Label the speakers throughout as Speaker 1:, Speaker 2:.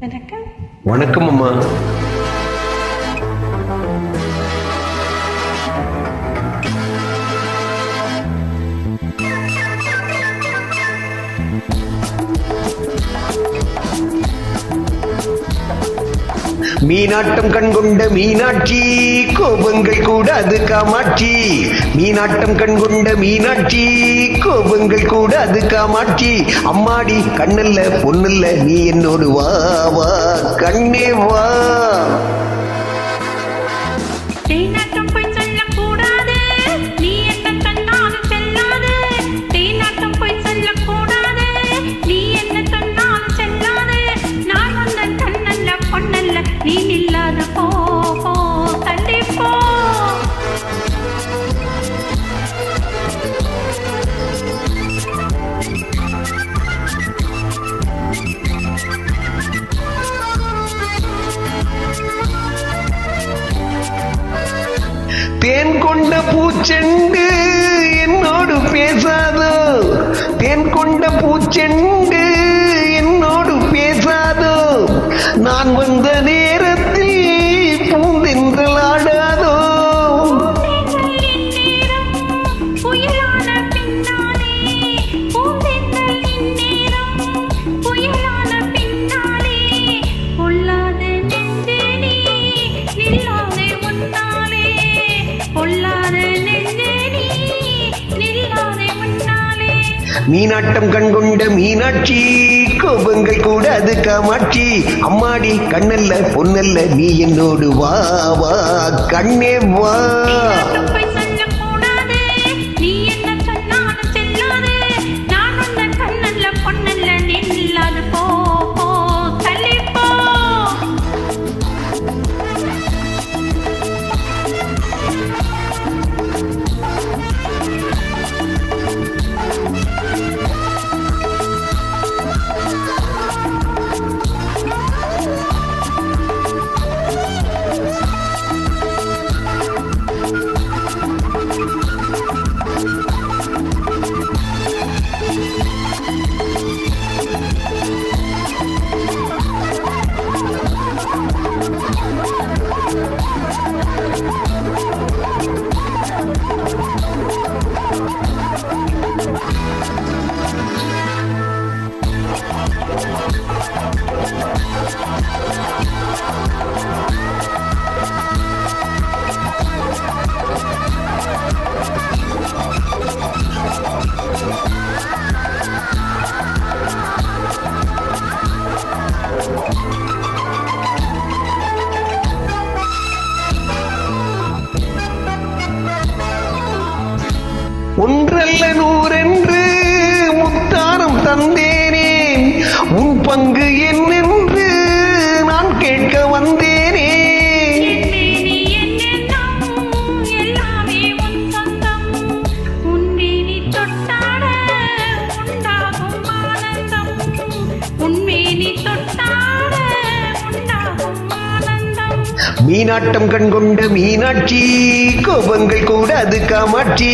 Speaker 1: வணக்கம்.
Speaker 2: வணக்கம் அம்மா. மீனாட்டம் கண்கொண்ட மீனாட்சி, கோபங்கள் கூடாது காமாட்சி. மீனாட்டம் கண்கொண்ட மீனாட்சி, கோபங்கள் கூடாது காமாட்சி. அம்மாடி கண்ணல்ல பொண்ணல்ல, நீ என்னோடு வா வா கண்ணே வா.
Speaker 1: நீ இல்லாத போ போ தள்ளி போ.
Speaker 2: தேன் கொண்ட பூச்செண்டு என்னோடு பேசாதோ, தேன் கொண்ட பூச்செண்டு என்னோடு பேசாதோ. நான் வந்த நேரத்தில் பூந்தென்றல் ஆடாதோ. மீனாட்டம் கண்கொண்ட மீனாட்சி, கோபங்கள் கூடாது காமாட்சி. அம்மாடி கண்ணல்ல பொன்னல்ல, நீ என்னோடு வா வா கண்ணே வா. ஒன்றல்ல நூறென்று முத்தாரம் தந்தேனே, உன் பங்கு என்னென்று நான் கேட்க வந்தேனே. மீனாட்டம் கண்கொண்ட மீனாட்சி, கோபங்கள் கூடாது காமாட்சி.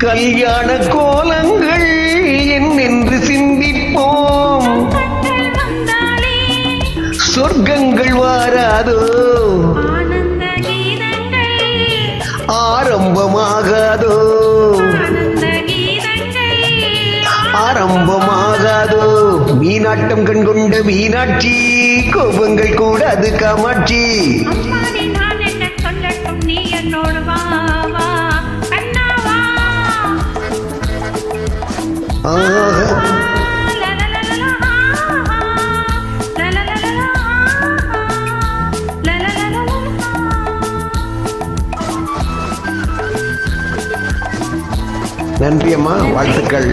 Speaker 2: கல்யாண கோலங்கள் என்னென்று சிந்திப்போம், சொர்க்கங்கள் வாராதோ, ஆரம்பமாகாதோ, ஆரம்பமாகாதோ. மீனாட்டம் கண்கொண்ட மீனாட்சி, கோபங்கள் கூடாது காமாட்சி. நன்றி அம்மா, வாழ்த்துக்கள்.